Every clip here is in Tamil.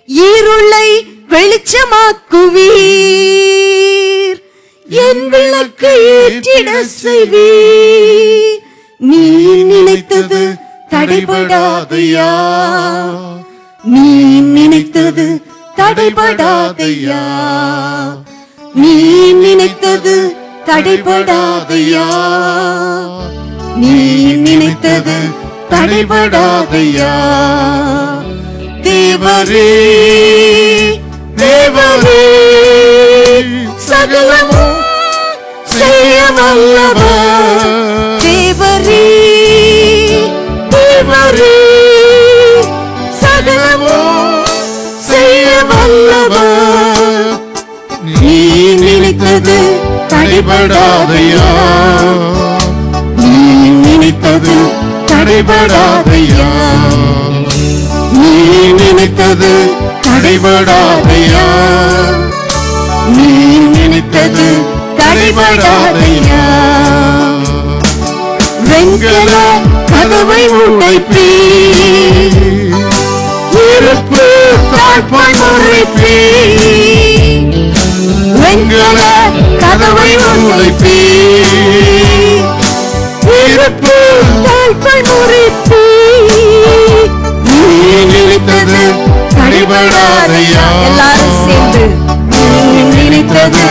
இருளை வெளிச்சமாக்குவீர், என் விளக்கை ஏற்றிட செய்வீர். நீ நினைத்தது தடைபடாதையா, நீ நினைத்தது தடைபடாதையா, நீ நினைத்தது தடைபடாதையா, நீ நினைத்தது தடைபடாதையா. தேவரே தேவரே சகலமும் செய்ய வல்லவர், தேவரே தேவரே சகலமும் செய்ய வல்லவர். நீ நினைத்தது தடைபடாதையா, நீ நினைத்தது தடைபடாதையா, நீ நினைத்தது தடைபடாதையா, நீ நினைத்தது தடைபடாதையா. வெண்கல கதவை உடைப்பீர், இருப்பு தாழ்பாய் முறைப்பீர், வெண்கல கதவை உடைப்பீர், இருப்பு தாழ்பாய் முறைப்பீர். நீ நினைத்தது தடைபடாதையா, எல்லாரும் சேர்ந்து நீ நினைத்தது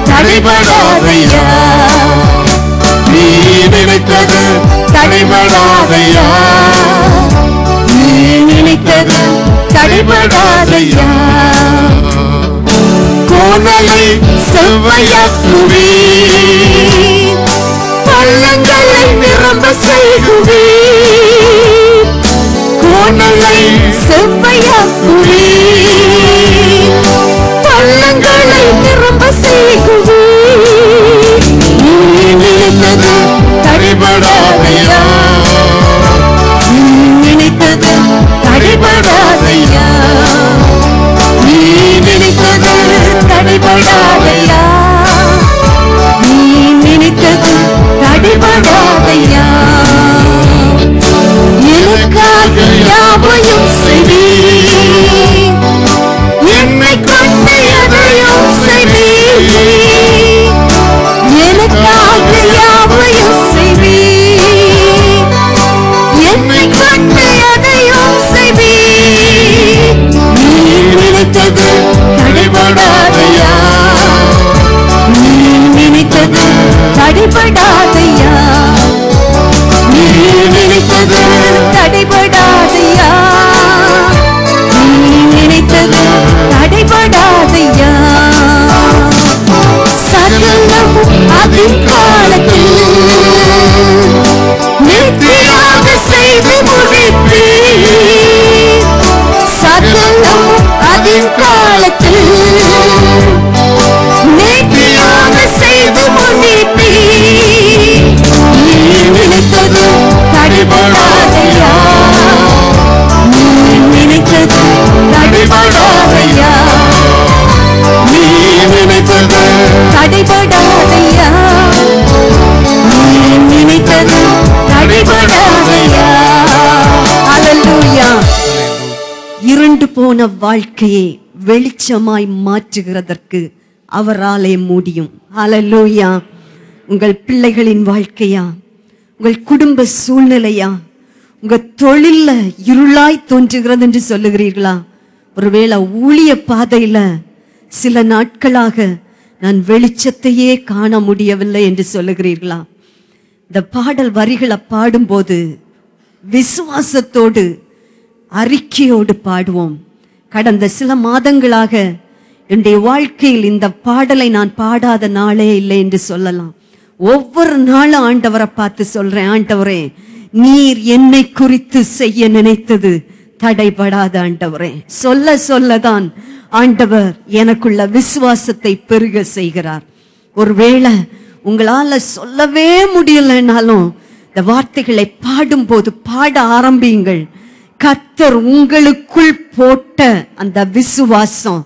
தடைபடாதையா, நீ நினைத்தது தடைபடாதையா, நீ நினைத்தது தடைபடாதையா. கோணலை செவ்வையாக்குவீர், பள்ளங்களை நிரம்ப செய்குவீர், கோணலை செவ்வையாக்குவீர், பள்ளங்களை நிரம்ப செய்குவீர். நீ நினைத்தது தடைபடாதையா, நீ நினைத்தது தடைபடாதையா, நீ நினைத்தது தடைபடாதையா, நீ நினைத்தது தடைபடாதையா. எனக்காக யாவையும் செய்வீர், என்னை கொண்டு எதையும் செய்வீர், எனக்காக யாவையும் செய்வீர், என்னை கொண்டு எதையும் செய்வீர். நீ நினைத்தது தடைபடாதையா, நீ நினைத்தது தடைபடாதையா, நீ நினைத்தது தடைபடாதையா, நீ நினைத்தது தடைபடாதையா. சகலமும் அதின் காலத்தில் நித்தியாக செய்து முடிப்பீர், சகலமும் அதின் காலத்தில் நித்தியாக செய்து முடிப்பீர். நீ நினைத்தது தடைபடாதையா, நீ நினைத்தது தடைபடாதையா, நீ நினைத்தது தடைபடாதையா, நீ நினைத்தது தடைபடாதையா. அல்லேலூயா. இருண்டு போன வாழ்க்கையை வெளிச்சமாய் மாற்றுகிறதற்கு அவராலே முடியும். அல்லேலூயா. உங்கள் பிள்ளைகளின் வாழ்க்கையா, உங்கள் குடும்ப சூழ்நிலையா, உங்க தொழில்ல இருளாய் தோன்றுகிறது என்று சொல்லுகிறீர்களா? ஒருவேளை ஊழிய பாதையில சில நாட்களாக நான் வெளிச்சத்தையே காண முடியவில்லை என்று சொல்லுகிறீர்களா? இந்த பாடல் வரிகளை பாடும்போது விசுவாசத்தோடு அறிக்கையோடு பாடுவோம். கடந்த சில மாதங்களாக என்னுடைய வாழ்க்கையில் இந்த பாடலை நான் பாடாத நாளே இல்லை என்று சொல்லலாம். ஒவ்வொரு நாளும் ஆண்டவரை பார்த்து சொல்றேன், ஆண்டவரே நீர் என்னை குறித்து செய்ய நினைத்தது தடைபடாத ஆண்டவரே. சொல்ல சொல்லதான் ஆண்டவர் எனக்குள்ள விசுவாசத்தை பெருக செய்கிறார். ஒருவேளை உங்களால சொல்லவே முடியலனாலும் இந்த வார்த்தைகளை பாடும்போது பாட ஆரம்பியுங்கள். கர்த்தர் உங்களுக்குள் போட்ட அந்த விசுவாசம்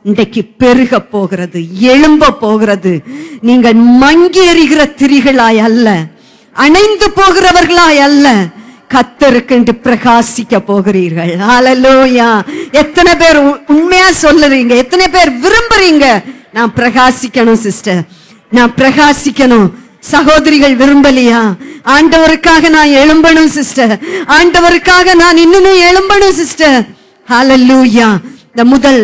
இன்றைக்கு பெருக போகிறது, எழும்ப போகிறது. நீங்கள் மங்கி எறிகிற திரிகளாய் அல்ல, அணைந்து போகிறவர்களாய் அல்ல, கர்த்தருக்கு பிரகாசிக்க போகிறீர்கள். ஹல்லேலூயா. எத்தனை பேர் உண்மையா சொல்லுறீங்க? எத்தனை பேர் விரும்புறீங்க நான் பிரகாசிக்கணும் சிஸ்டர், நான் பிரகாசிக்கணும்? சகோதரிகள் விரும்பலையா? ஆண்டவருக்காக நான் எழும்பணும் சிஸ்டர், ஆண்டவருக்காக நான் இன்னும் எழும்பணும் சிஸ்டர். ஹல்லேலூயா. இந்த முதல்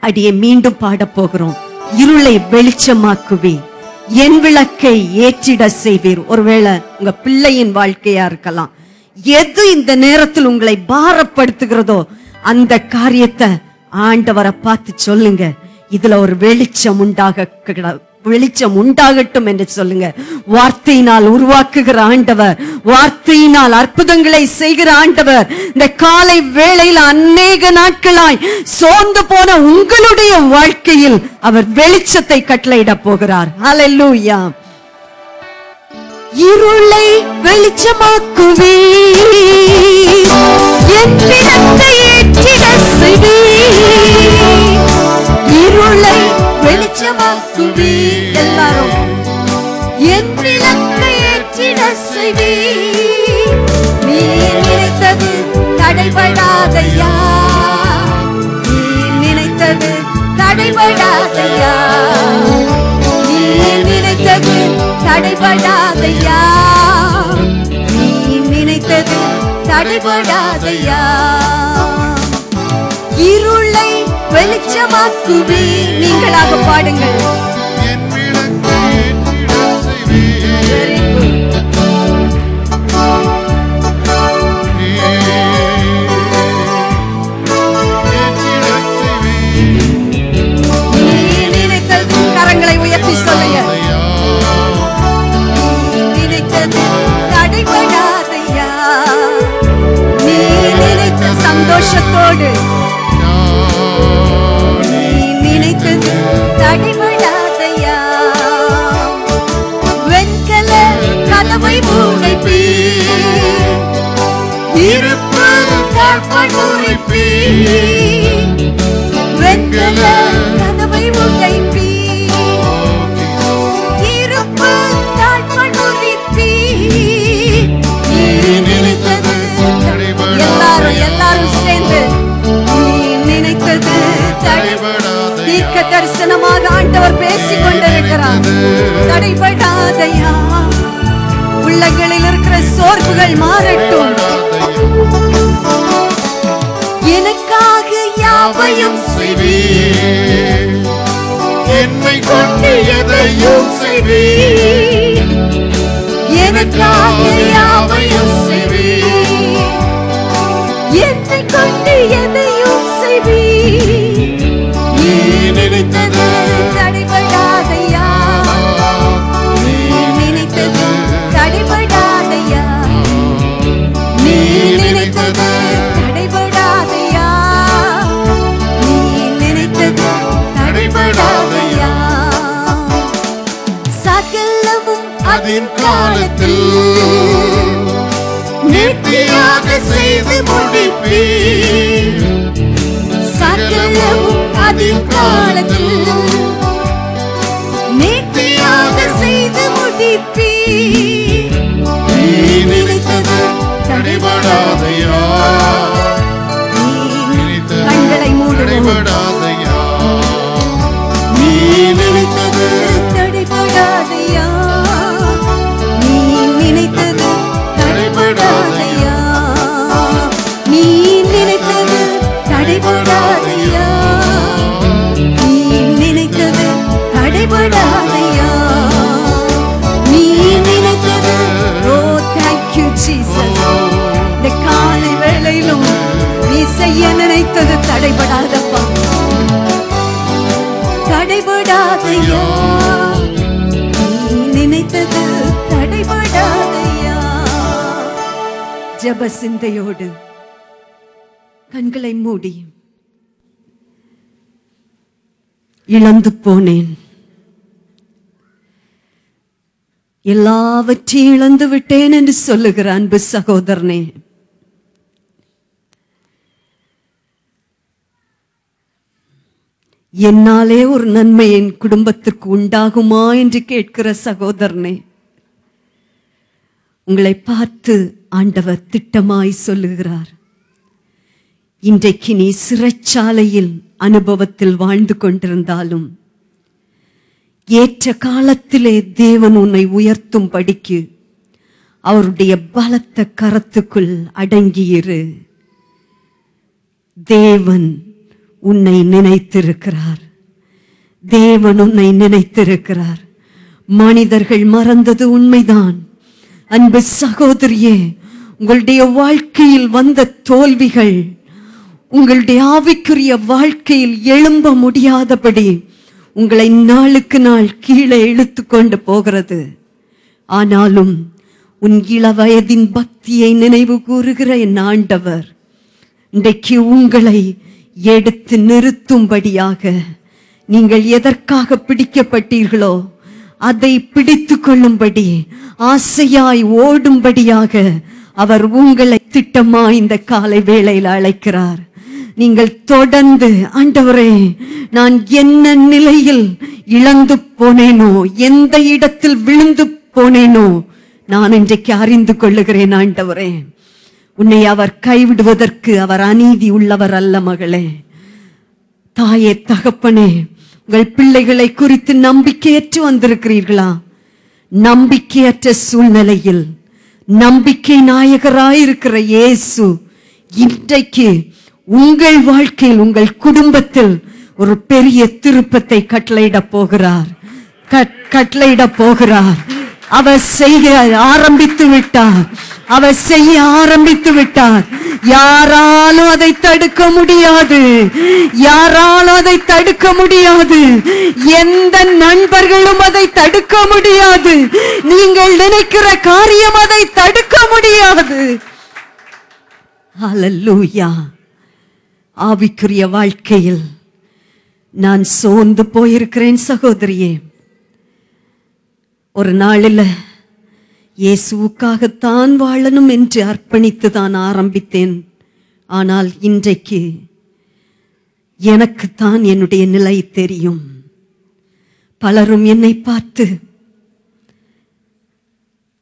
அடியை மீண்டும் பாட போகிறோம். இருளை வெளிச்சமாக்குவி, என் விளக்கை ஏற்றிட செய்வீர். ஒருவேளை உங்க பிள்ளையின் வாழ்க்கையா இருக்கலாம். எது இந்த நேரத்தில் உங்களை பாரப்படுத்துகிறதோ அந்த காரியத்தை ஆண்டவரை பார்த்து சொல்லுங்க. இதுல ஒரு வெளிச்சம் உண்டாகட்டும் என்று சொல்லுங்க. வார்த்தையினால் உருவாக்குகிற ஆண்டவர், வார்த்தையினால் அற்புதங்களை செய்கிற ஆண்டவர். இந்த காலை வேளையில் அநேக நாட்களாய் சோர்ந்து போன உங்களுடைய வாழ்க்கையில் அவர் வெளிச்சத்தை கட்டளையிட போகிறார். ஹல்லேலூயா. இருளை வெளிச்சமாக்குவீர், என் விளக்கை ஏற்றிட செய்வீர். இருளை வெளிச்சமாக்குவீர், எல்லாரும் என் விளக்கை ஏற்றிட செய்வீர். நீ நினைத்தது தடைபடாதையா, நீ நினைத்தது தடைபடாதையா, நீ நினைத்தது தடைபடாதையா, நீ நினைத்தது தடைபடாதையா. இருளை வெளிச்சமாக்குவே. நீங்களாக பாடுங்கள். கரங்களை உயர்த்தி சொல்லுங்க. நினைத்தது தடைபடாதையா, நீ நினைத்த சந்தோஷத்தோடு, நீ நினைத்தது தடைபடாதையா. வெண்கல கதவை மூடிப்பீர், இருப்பு தாழ்பால் மூடிப்பீர். வெண்கல கதவை மூடிப்பீர், இருப்பு தாழ்பால் மூடிப்பீர். நீ நினைத்தது, எல்லாரும் சேர்ந்து நீ நினைத்தது தீர்க்க தரிசனமாக ஆண்டவர் பேசிக் கொண்டிருக்கிறார். தடைபடாதையா. உள்ளங்களில் இருக்கிற சோர்வுகள் மாறட்டும். எனக்காக யாவையும் செய்வீர், என்னை கொண்டு எதையும் செய்வீர். எனக்காக யாவையும் செய்வீர், என்னை கொண்டு எதையும் செய்வீர். நீ நினைத்தது தடைபடாதையா, நீ நினைத்தது தடைபடாதையா, நீ நினைத்தது தடைபடாதையா, நீ நினைத்தது தடைபடாதையா. சகலமும் அதின் காலத்தில் நேர்த்தியாக செய்து முடிப்பீர். சகலமும் அதின் காலத்தில் நேர்த்தியாக செய்து முடிப்பீர். நீ நினைத்தது தடைபடாதையா, கண்களை மூடப்படாதையா, நீ நினைத்தது தடைபடாதையா, நீ நினைத்தது தடைபடாதையா, நீ நினைத்தது தடைபடாதையா, நீ நினைத்தது தடைபடாதையா, நீ நினைத்தது. ஓ thank you Jesus. இந்த காலை வேளையிலும் நீ செய்ய நினைத்தது தடைபடாதப்பா, தடைபடாதையா, நீ நினைத்தது தடைபடாதையா. ஜெப சிந்தையோடு கண்களை மூடி, இழந்து போனேன், எல்லாவற்றையும் இழந்து விட்டேன் என்று சொல்லுகிற அன்பு சகோதரனே, என்னாலே ஒரு நன்மை என் குடும்பத்திற்கு உண்டாகுமா என்று கேட்கிற சகோதரனே, உங்களை பார்த்து ஆண்டவர் திட்டமாய் சொல்லுகிறார், இன்றைக்கு நீ சிறைச்சாலையில் அனுபவத்தில் வாழ்ந்து கொண்டிருந்தாலும் ஏற்ற காலத்திலே தேவன் உன்னை உயர்த்தும்படிக்கு அவருடைய பலத்த கரத்துக்குள் அடங்கியிரு. தேவன் உன்னை நினைத்திருக்கிறார். தேவன் உன்னை நினைத்திருக்கிறார். மனிதர்கள் மறந்தது உண்மைதான். அன்பு சகோதரியே, உங்களுடைய வாழ்க்கையில் வந்த தோல்விகள் உங்களுடைய ஆவிக்குரிய வாழ்க்கையில் எழும்ப முடியாதபடி உங்களை நாளுக்கு நாள் கீழே இழுத்து கொண்டு போகிறது. ஆனாலும் உன் இளவயதின் பக்தியை நினைவு கூறுகிற என் ஆண்டவர் இன்றைக்கு உங்களை எடுத்து நிறுத்தும்படியாக, நீங்கள் எதற்காக பிடிக்கப்பட்டீர்களோ அதை பிடித்து கொள்ளும்படி, ஆசையாய் ஓடும்படியாக அவர் உங்களை திட்டமாய் இந்த காலை வேளையில் அழைக்கிறார். நீங்கள் தொடர்ந்து, ஆண்டவரே, நான் என்ன நிலையில் இழந்து போனேனோ, எந்த இடத்தில் விழுந்து போனேனோ நான் இன்றைக்கு அறிந்து கொள்ளுகிறேன். ஆண்டவரே, உன்னை அவர் கைவிடுவதற்கு அவர் அநீதி உள்ளவர் அல்ல. மகளே, தாயே, தகப்பனே, உங்கள் பிள்ளைகளை குறித்து நம்பிக்கையற்று வந்திருக்கிறீர்களா? நம்பிக்கையற்ற சூழ்நிலையில் நம்பிக்கை நாயகராயிருக்கிற இயேசு இன்றைக்கு உங்கள் வாழ்க்கையில், உங்கள் குடும்பத்தில் ஒரு பெரிய திருப்பத்தை கட்டளையிட போகிறார். கட்டளையிட போகிறார். அவர் செய்ய ஆரம்பித்து விட்டார். அவர் செய்ய ஆரம்பித்து விட்டார். யாராலும் அதை தடுக்க முடியாது. யாராலும் அதை தடுக்க முடியாது. எந்த நண்பர்களும் அதை தடுக்க முடியாது. நீங்கள் நினைக்கிற காரியம் அதை தடுக்க முடியாது. ஹல்லேலூயா. ஆவிக்குரிய வாழ்க்கையில் நான் சோர்ந்து போயிருக்கிறேன் சகோதரியே. ஒரு நாளில் இயேசுவுக்காகத்தான் வாழணும் என்று அர்ப்பணித்து தான் ஆரம்பித்தேன். ஆனால் இன்றைக்கு எனக்குத்தான் என்னுடைய நிலை தெரியும். பலரும் என்னை பார்த்து,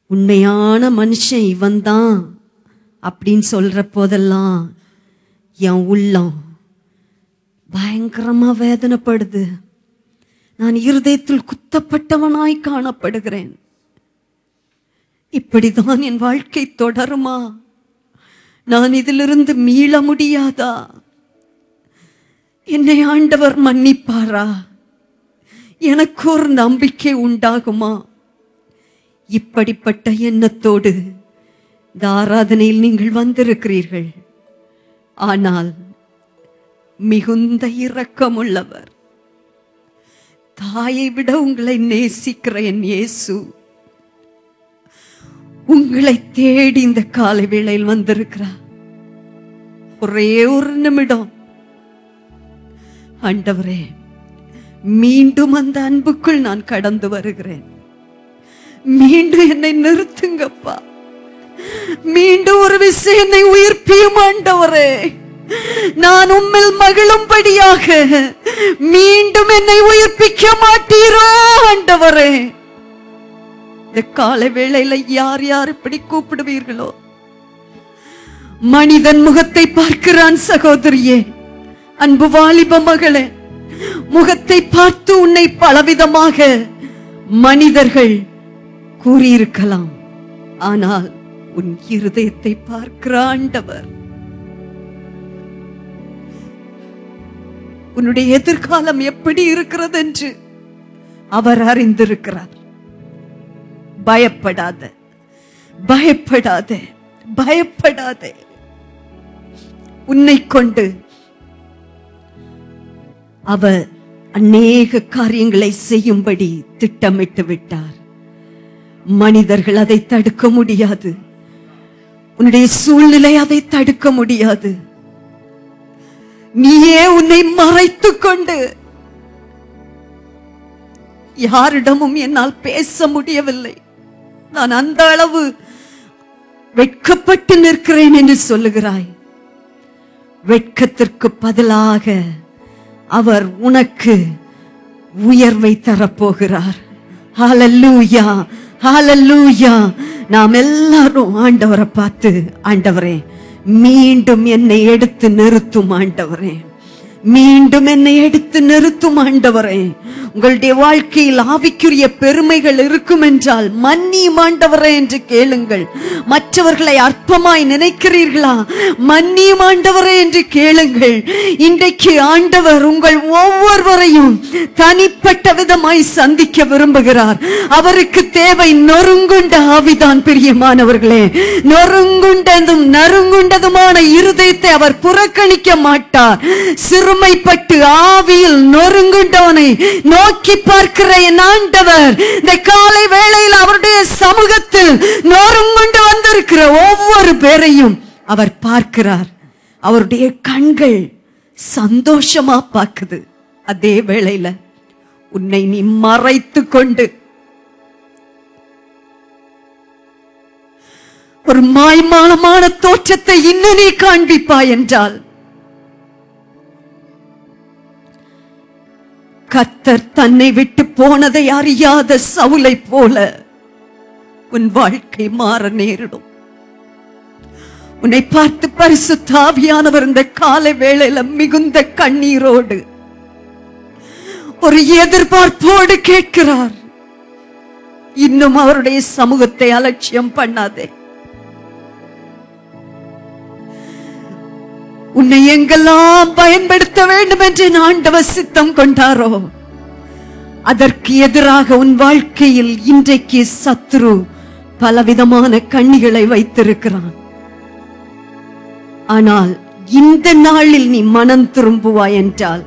உண்மையான மனுஷன் இவன் தான் அப்படின்னு சொல்ற போதெல்லாம் என் உள்ளம் பயங்கரமா வேதனைப்படுது. நான் இருதயத்தில் குத்தப்பட்டவனாய் காணப்படுகிறேன். இப்படிதான் என் வாழ்க்கை தொடருமா? நான் இதிலிருந்து மீள முடியாதா? என்னை ஆண்டவர் மன்னிப்பாரா? எனக்கு ஒரு நம்பிக்கை உண்டாகுமா? இப்படிப்பட்ட எண்ணத்தோடு இந்த ஆராதனையில் நீங்கள் வந்திருக்கிறீர்கள். ஆனால் மிகுந்த இரக்கமுள்ளவர், தாயை விட உங்களை நேசிக்கிற என் இயேசு உங்களை தேடி இந்த காலை வேளையில் வந்திருக்கிறார். ஒரே ஒரு நிமிடம், ஆண்டவரே, மீண்டும் அந்த அன்புக்குள் நான் கடந்து வருகிறேன். மீண்டும் என்னை நிறுத்துங்கப்பா. மீண்டும் ஒரு விஷயம் என்னை உயிர்ப்பியும் ஆண்டவரே. நான் உம்மில் மகிழும்படியாக மீண்டும் என்னை உயிர்ப்பிக்க மாட்டீரோ ஆண்டவரே? இந்த காலை வேளையில யார் யார் இப்படி கூப்பிடுவீர்களோ? மனிதன் முகத்தை பார்க்கிறான் சகோதரியே, அன்பு வாலிப மகளே. முகத்தை பார்த்து உன்னை பலவிதமாக மனிதர்கள் கூறியிருக்கலாம். ஆனால் உன் இருதயத்தை பார்க்கிற ஆண்டவர் உன்னுடைய எதிர்காலம் எப்படி இருக்கிறது என்று அவர் அறிந்திருக்கிறார். பயப்படாத, பயப்படாத, பயப்படாதே. உன்னை கொண்டு அவர் அநேக காரியங்களை செய்யும்படி திட்டமிட்டு விட்டார். மனிதர்கள் அதை தடுக்க முடியாது. உன்னுடைய சூழ்நிலை அதை தடுக்க முடியாது. நீயே உன்னை மறைத்துக் கொண்டு, யாரிடமும் என்னால் பேச முடியவில்லை, நான் அந்த அளவு வெட்கப்பட்டு நிற்கிறேன் என்று சொல்லுகிறாய். வெட்கத்திற்கு பதிலாக அவர் உனக்கு உயர்வை தரப்போகிறார். ஹல்லேலூயா, ஹல்லேலூயா. நாம் எல்லாரும் ஆண்டவரை பார்த்து, ஆண்டவரே மீண்டும் என்னை எடுத்து நிறுத்தும் ஆண்டவரே, மீண்டும் என்னை எடுத்து நிறுத்தும் ஆண்டவரே. உங்களுடைய வாழ்க்கையில் ஆவிக்குரிய பெருமைகள் இருக்கும் என்றால் மன்னியும் ஆண்டவரே என்று கேளுங்கள். மற்றவர்களை அற்பமாய் நினைக்கிறீர்களா? மன்னியும் ஆண்டவரே என்று கேளுங்கள். இன்றைக்கு ஆண்டவர் உங்கள் ஒவ்வொருவரையும் தனிப்பட்ட விதமாய் சந்திக்க விரும்புகிறார். அவருக்கு தேவை நொறுங்குண்ட ஆவிதான் பிரியமானவர்களே. நொறுங்குண்டதும் நறுங்குண்டதுமான இருதயத்தை அவர் புறக்கணிக்க மாட்டார். சிறுமைப்பட்டு ஆவியில் நொறுங்குண்டவனை நோக்கி பார்க்கிற என் ஆண்டவர் இந்த காலை வேளையில் அவருடைய சமூகத்தில் நொறுங்குண்டு வந்திருக்கிற ஒவ்வொரு பேரையும் அவர் பார்க்கிறார். அவருடைய கண்கள் சந்தோஷமா பார்க்குது. அதே வேளையில உன்னை நீ மறைத்து கொண்டு ஒரு மாய்மாலமான தோற்றத்தை இன்னும் நீ காண்பிப்பாய் என்றால் கர்த்தர் தன்னை விட்டு போனதை அறியாத சவுலை போல உன் வாழ்க்கை மாற நேரிடும். உன்னை பார்த்து பரிசுத்த ஆவியானவர் இந்த காலை வேளையில மிகுந்த கண்ணீரோடு ஒரு எதிர்பார்ப்போடு கேட்கிறார், இன்னும் அவருடைய சமூகத்தை அலட்சியம் பண்ணாதே. உன்னை எங்கெல்லாம் பயன்படுத்த வேண்டும் என்று ஆண்டவர் சித்தம் கொண்டாரோ அதற்கு எதிராக உன் வாழ்க்கையில் இன்றைக்கு சத்துரு பலவிதமான கண்ணிகளை வைத்திருக்கிறான். ஆனால் இந்த நாளில் நீ மனம் திரும்புவாய் என்றால்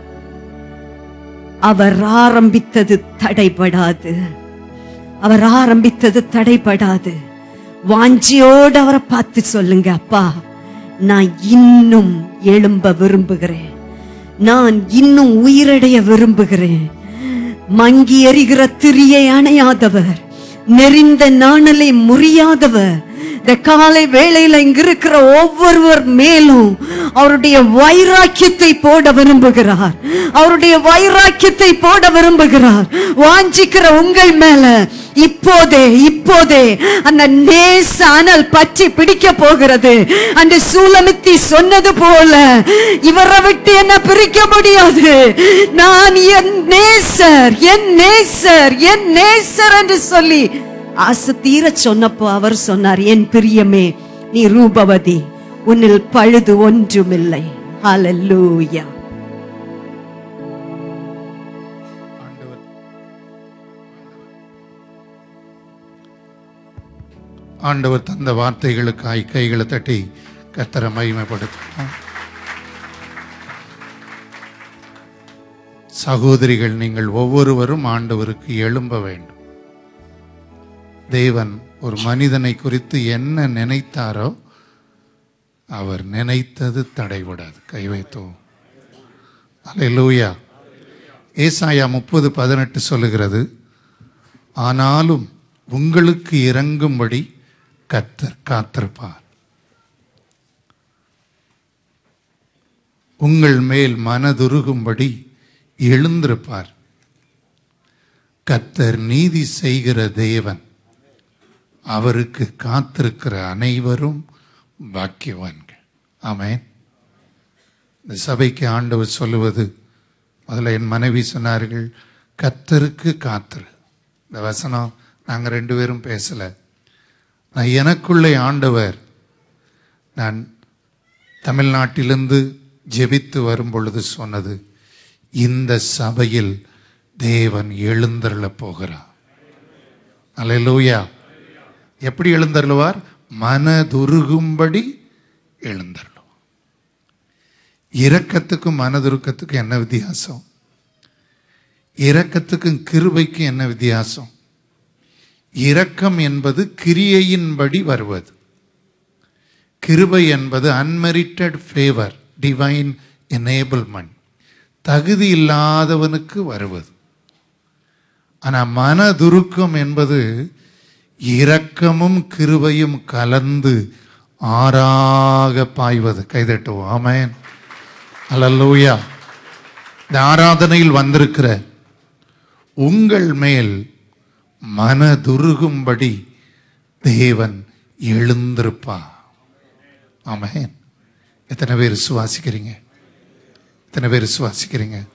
அவர் ஆரம்பித்தது தடைபடாது. அவர் ஆரம்பித்தது தடைபடாது. வாஞ்சியோடு அவரை பார்த்து சொல்லுங்க, அப்பா நான் இன்னும் எழும்ப விரும்புகிறேன், நான் இன்னும் உயிரடைய விரும்புகிறேன். மங்கி எரிகிற திரியை அணையாதவர், நெறிந்த நாணலை முறியாதவர், இந்த காலை வேளையில இங்க இருக்கிற ஒவ்வொருவர் மேலும் அவருடைய வைராக்கியத்தை போட விரும்புகிறார். அவருடைய வைராக்கியத்தை போட விரும்புகிறார். வாஞ்சிக்கிற உங்கள் மேல இப்போதே அந்த நேச அனல் பற்றி பிடிக்க போகிறது. அந்த சூலமித்தி சொன்னது போல இவரை விட்டு என்ன பிரிக்க முடியாது. நான் என் நேசர், என் நேசர், என் நேசர் என்று சொல்லி ஆசை தீர சொன்னப்போ அவர் சொன்னார், என் பிரியமே நீ ரூபவதி, உன்னில் பழுது ஒன்றுமில்லை. ஹல்லேலூயா. ஆண்டவர் தந்த வார்த்தைகளுக்காய் கைகளை தட்டி கர்த்தரை மகிமைப்படுத்துவோம். சகோதரிகள், நீங்கள் ஒவ்வொருவரும் ஆண்டவருக்கு எழும்ப வேண்டும். தேவன் ஒரு மனிதனை குறித்து என்ன நினைத்தாரோ அவர் நினைத்தது தடைபடாது. கை வைத்தோம். அல்லேலூயா. ஏசாயா 30:18 சொல்லுகிறது, ஆனாலும் உங்களுக்கு இறங்கும்படி கர்த்தர் காத்திருப்பார், உங்கள் மேல் மனதுருகும்படி எழுந்திருப்பார். கர்த்தர் நீதி செய்கிற தேவன், அவருக்கு காத்திருக்கிற அனைவரும் பாக்கியவான்கள். ஆமென். இந்த சபைக்கு ஆண்டவர் சொல்லுவது, முதல்ல என் மனைவி சொன்னார்கள், கர்த்தருக்கு காத்திரு. இந்த வசனம் நாங்கள் 2 பேரும் பேசல. நான் எனக்குள்ளே ஆண்டவர், நான் தமிழ்நாட்டிலிருந்து ஜெபித்து வரும் பொழுது சொன்னது, இந்த சபையில் தேவன் எழுந்தருள போகிறார். அல்லேலூயா. எப்படி எழுந்தருளுவார்? மனதுருகும்படி எழுந்தருளுவார். இரக்கத்துக்கும் மனதுருக்கத்துக்கும் என்ன வித்தியாசம்? இரக்கத்துக்கும் கிருபைக்கும் என்ன வித்தியாசம்? இரக்கம் என்பது கிரியையின்படி வருவது, கிருபை என்பது அன்மெரிட்டட் ஃபேவர், டிவைன் எனேபிள்மெண்ட், தகுதி இல்லாதவனுக்கு வருவது. ஆனா மனதுருக்கம் என்பது இரக்கமும் கிருபையும் கலந்து ஆறாக பாய்வது. கைதட்டுவோம். ஆமென். அல்லேலூயா. இந்த ஆராதனையில் வந்திருக்கிற உங்கள் மேல் மனதுருகும்படி தேவன் எழுந்திருப்பா. ஆமென். எத்தனை பேர் விசுவாசிக்கிறீங்க? எத்தனை பேர் விசுவாசிக்கிறீங்க?